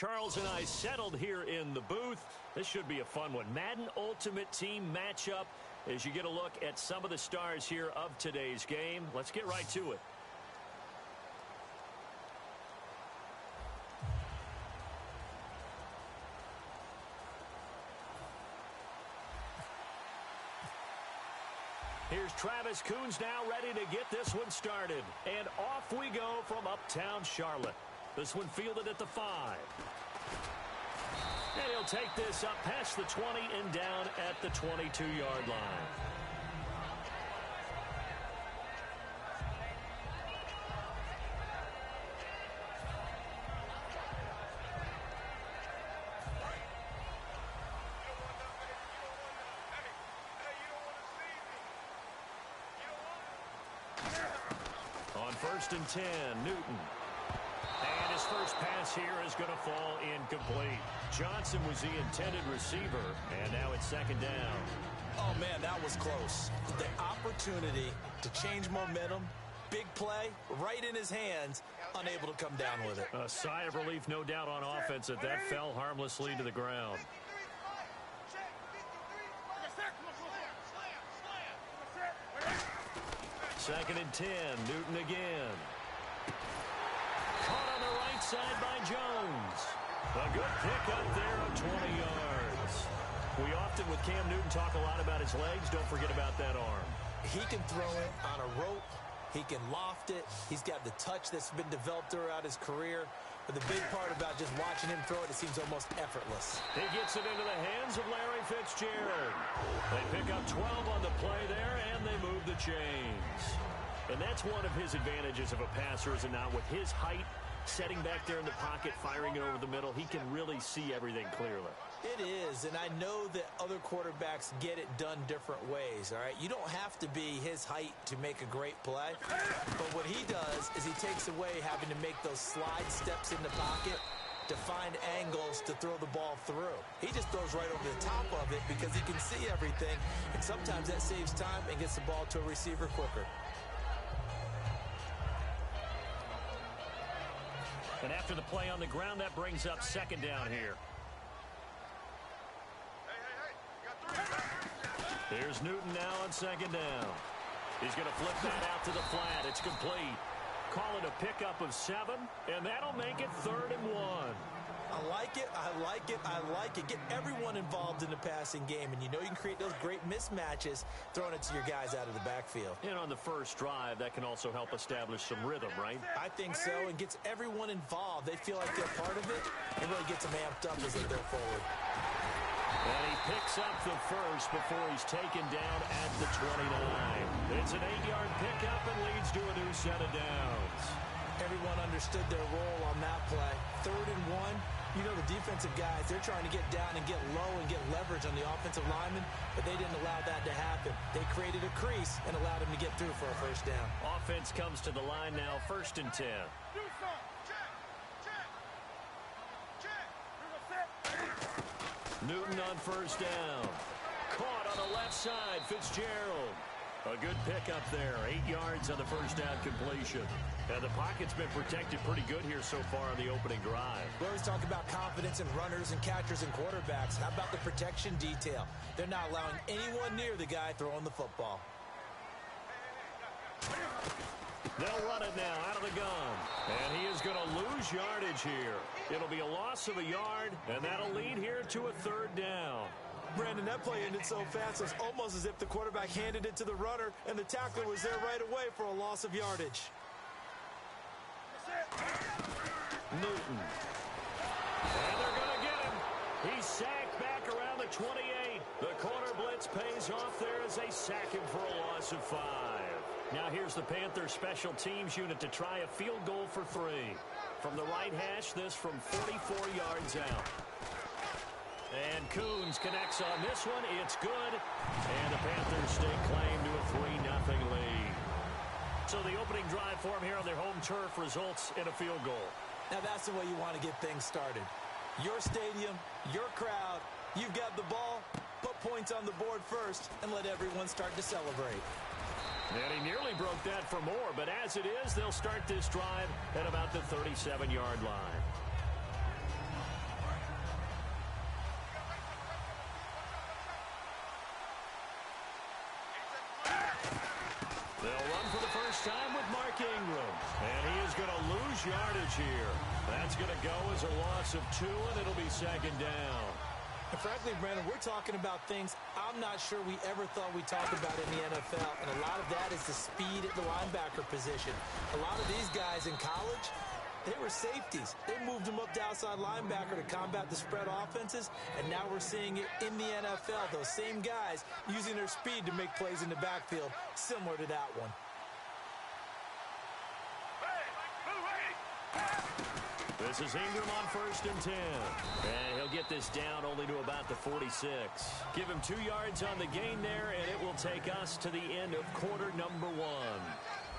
Charles and I settled here in the booth. This should be a fun one. Madden Ultimate Team matchup as you get a look at some of the stars here of today's game. Let's get right to it. Here's Travis Coons now ready to get this one started. And off we go from uptown Charlotte. This one fielded at the 5. And he'll take this up past the 20 and down at the 22-yard line. On 1st and 10, Newton. And his first pass here is going to fall incomplete. Johnson was the intended receiver, and now it's 2nd down. Oh, man, that was close. The opportunity to change momentum, big play, right in his hands, unable to come down with it. A sigh of relief, no doubt, on offense that that fell harmlessly to the ground. 2nd and 10, Newton again. Caught on the right side by Jones. A good pickup there of 20 yards. We often, with Cam Newton, talk a lot about his legs. Don't forget about that arm. He can throw it on a rope. He can loft it. He's got the touch that's been developed throughout his career. But the big part about just watching him throw it seems almost effortless. He gets it into the hands of Larry Fitzgerald. They pick up 12 on the play there, and they move the chains. And that's one of his advantages of a passer, is it not? With his height, setting back there in the pocket, firing it over the middle, he can really see everything clearly. It is, and I know that other quarterbacks get it done different ways, all right? You don't have to be his height to make a great play, but what he does is he takes away having to make those slide steps in the pocket to find angles to throw the ball through. He just throws right over the top of it because he can see everything, and sometimes that saves time and gets the ball to a receiver quicker. And after the play on the ground, that brings up 2nd down here. Here's Newton now on 2nd down. He's going to flip that out to the flat. It's complete. Call it a pickup of 7, and that'll make it 3rd and 1. I like it, I like it, I like it. Get everyone involved in the passing game, and you know you can create those great mismatches throwing it to your guys out of the backfield. And on the first drive, that can also help establish some rhythm, right? I think so, and gets everyone involved. They feel like they're part of it, and really gets them amped up as they go forward. And he picks up the first before he's taken down at the 29. It's an 8-yard pickup and leads to a new set of downs. Everyone understood their role on that play. 3rd and 1. You know the defensive guys, they're trying to get down and get low and get leverage on the offensive lineman, but they didn't allow that to happen. They created a crease and allowed him to get through for a 1st down. Offense comes to the line now, 1st and 10. Newton on 1st down. Caught on the left side, Fitzgerald. A good pickup there, 8 yards on the 1st down completion. And the pocket's been protected pretty good here so far on the opening drive. We always talk about confidence in runners and catchers and quarterbacks. How about the protection detail? They're not allowing anyone near the guy throwing the football. They'll run it now out of the gun. And he is going to lose yardage here. It'll be a loss of a yard, and that'll lead here to a 3rd down. Brandon, that play ended so fast, it's almost as if the quarterback handed it to the runner, and the tackler was there right away for a loss of yardage. Newton. And they're going to get him. He's sacked back around the 28. The corner blitz pays off there as they sack him for a loss of 5. Now here's the Panthers special teams unit to try a field goal for 3. From the right hash, this from 44 yards out. And Coons connects on this one. It's good. And the Panthers stake claim to a 3-0 lead. So the opening drive for them here on their home turf results in a field goal. Now that's the way you want to get things started. Your stadium, your crowd, you've got the ball, put points on the board first, and let everyone start to celebrate. And he nearly broke that for more, but as it is, they'll start this drive at about the 37-yard line. They'll run for the first time with Mark Ingram. And he is going to lose yardage here. That's going to go as a loss of 2, and it'll be second down. And frankly, Brandon, we're talking about things I'm not sure we ever thought we'd talk about in the NFL. And a lot of that is the speed at the linebacker position. A lot of these guys in college, they were safeties. They moved them up to outside linebacker to combat the spread offenses, and now we're seeing it in the NFL. Those same guys using their speed to make plays in the backfield, similar to that one. This is Ingram on 1st and 10. And he'll get this down only to about the 46. Give him 2 yards on the gain there, and it will take us to the end of quarter number 1.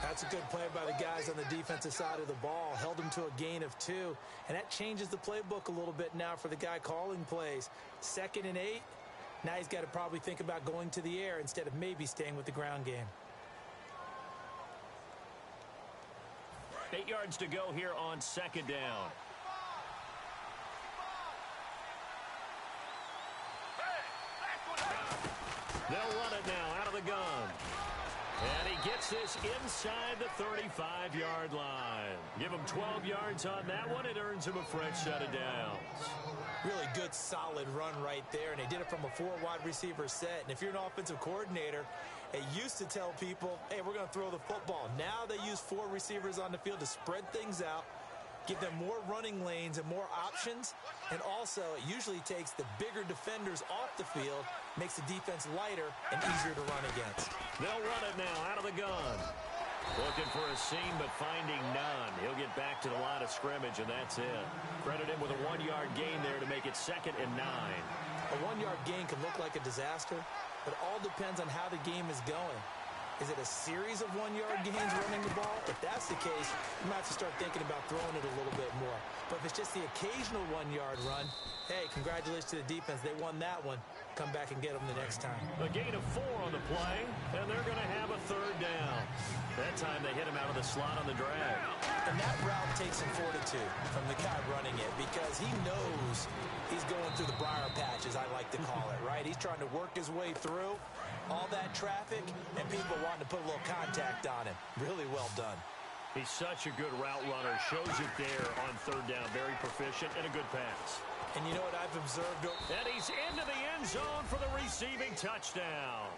That's a good play by the guys on the defensive side of the ball. Held him to a gain of 2. And that changes the playbook a little bit now for the guy calling plays. 2nd and 8. Now he's got to probably think about going to the air instead of maybe staying with the ground game. 8 yards to go here on 2nd down. They'll run it now out of the gun. And he gets this inside the 35-yard line. Give him 12 yards on that one. It earns him a fresh set of downs. Really good, solid run right there. And they did it from a 4-wide receiver set. And if you're an offensive coordinator, they used to tell people, hey, we're going to throw the football. Now they use 4 receivers on the field to spread things out, give them more running lanes and more options. And also, it usually takes the bigger defenders off the field, makes the defense lighter and easier to run against. They'll run it now out of the gun. Looking for a seam, but finding none. He'll get back to the line of scrimmage, and that's it. Credit him with a 1-yard gain there to make it 2nd and 9. A 1-yard gain can look like a disaster, but it all depends on how the game is going. Is it a series of 1-yard gains running the ball? If that's the case, you might have to start thinking about throwing it a little bit more. But if it's just the occasional 1-yard run, hey, congratulations to the defense. They won that one. Come back and get them the next time. A gain of 4 on the play, and they're going to have a 3rd down. That time they hit him out of the slot on the drag. And that route takes some fortitude from the guy running it because he knows he's going through the briar patch, as I like to call it, right? He's trying to work his way through all that traffic and people wanting to put a little contact on him. Really well done. He's such a good route runner. Shows it there on 3rd down. Very proficient and a good pass. And you know what I've observed? And he's into the end zone for the receiving touchdown.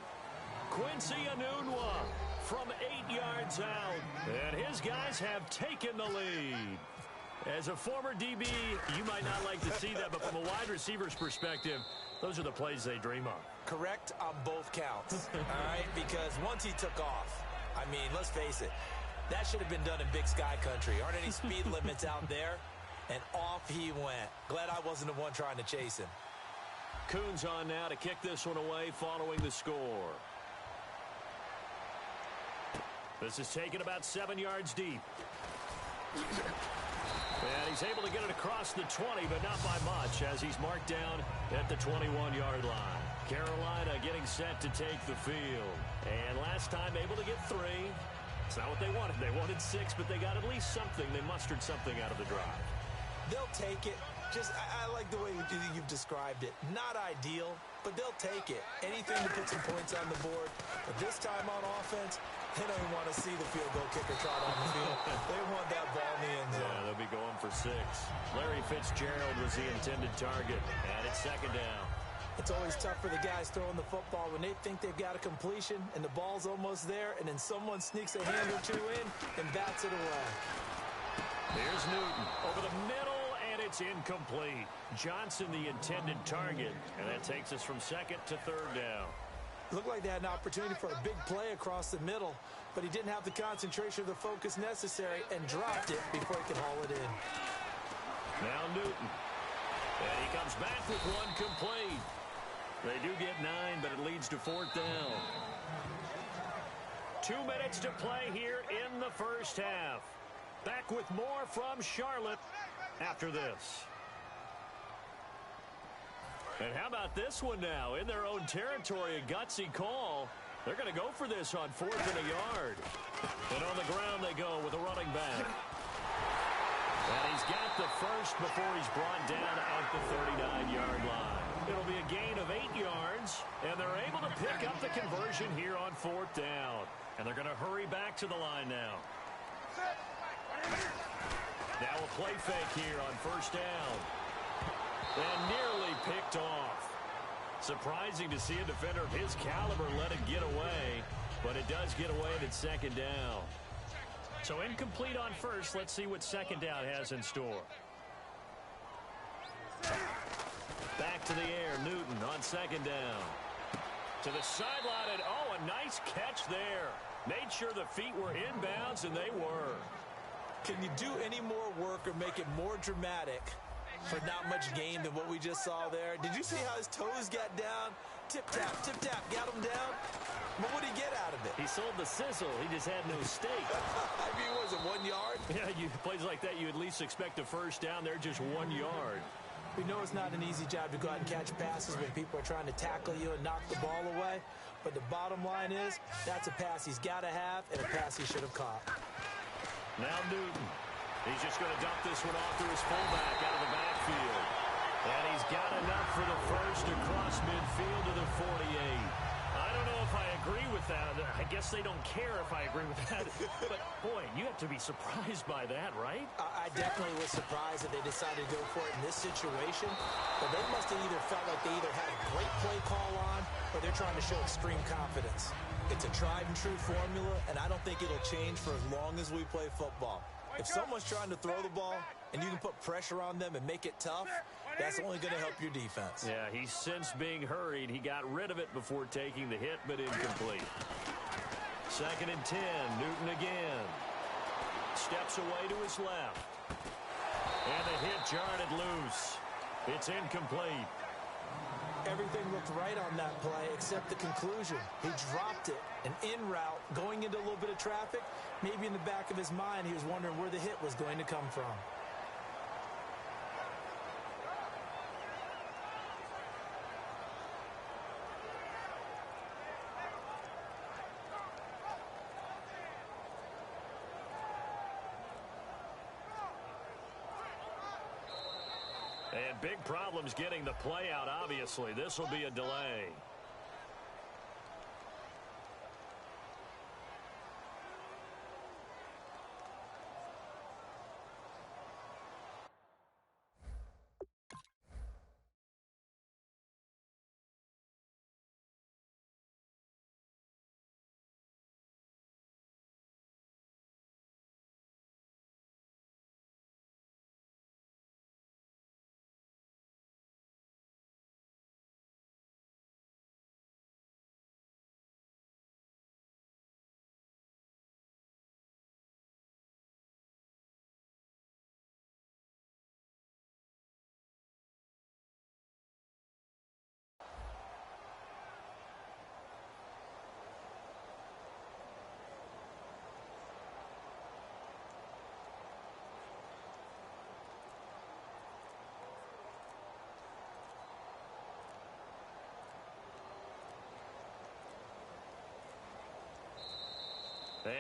Quincy Enunwa from 8 yards out. And his guys have taken the lead. As a former DB, you might not like to see that, but from a wide receiver's perspective, those are the plays they dream of. Correct on both counts, all right? Because once he took off, I mean, let's face it, that should have been done in Big Sky Country. Aren't any speed limits out there? And off he went. Glad I wasn't the one trying to chase him. Coons on now to kick this one away following the score. This is taken about 7 yards deep. And he's able to get it across the 20, but not by much, as he's marked down at the 21-yard line. Carolina getting set to take the field. And last time able to get 3. It's not what they wanted. They wanted 6, but they got at least something. They mustered something out of the drive. They'll take it. I like the way you've described it. Not ideal, but they'll take it. Anything to put some points on the board. But this time on offense, they don't even want to see the field goal kicker trot on the field. They want that ball in the end zone. Yeah, they'll be going for 6. Larry Fitzgerald was the intended target, and it's 2nd down. It's always tough for the guys throwing the football when they think they've got a completion and the ball's almost there, and then someone sneaks a hand or 2 in and bats it away. Here's Newton over the middle, and it's incomplete. Johnson, the intended target, and that takes us from 2nd to 3rd down. Looked like they had an opportunity for a big play across the middle, but he didn't have the concentration or the focus necessary and dropped it before he could haul it in. Now Newton. And he comes back with 1 complete. They do get 9, but it leads to 4th down. 2 minutes to play here in the first half. Back with more from Charlotte after this. And how about this one now? In their own territory, a gutsy call. They're going to go for this on 4th and a yard. And on the ground they go with a running back. And he's got the first before he's brought down at the 39-yard line. It'll be a gain of 8 yards, and they're able to pick up the conversion here on 4th down. And they're going to hurry back to the line now. Now a play fake here on first down. And nearly picked off. Surprising to see a defender of his caliber let it get away, but it does get away and it's second down. So incomplete on first. Let's see what second down has in store. Back to the air, Newton on second down. To the sideline, and oh, a nice catch there. Made sure the feet were inbounds, and they were. Can you do any more work or make it more dramatic for not much gain than what we just saw there? Did you see how his toes got down? Tip-tap, got him down. But what did he get out of it? He sold the sizzle. He just had no steak. I mean, was it 1 yard? Yeah, plays like that, you at least expect a first down. They're just 1 yard. We know it's not an easy job to go out and catch passes when people are trying to tackle you and knock the ball away. But the bottom line is, that's a pass he's got to have and a pass he should have caught. Now Newton. He's just going to dump this one off to his fullback out of the backfield. And he's got enough for the first across midfield to the 48. I don't know if I agree with that. I guess they don't care if I agree with that. But, boy, you have to be surprised by that, right? I definitely was surprised that they decided to go for it in this situation. But they must have either felt like they either had a great play call on or they're trying to show extreme confidence. It's a tried-and-true formula, and I don't think it'll change for as long as we play football. If someone's trying to throw the ball and you can put pressure on them and make it tough, that's only going to help your defense. Yeah, he's since being hurried. He got rid of it before taking the hit, but incomplete. 2nd and 10, Newton again. Steps away to his left. And the hit jarred it loose. It's incomplete. Everything looked right on that play except the conclusion. He dropped it, an in route, going into a little bit of traffic. Maybe in the back of his mind, he was wondering where the hit was going to come from. And big problems getting the play out, obviously. This will be a delay.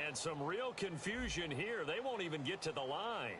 And some real confusion here. They won't even get to the line.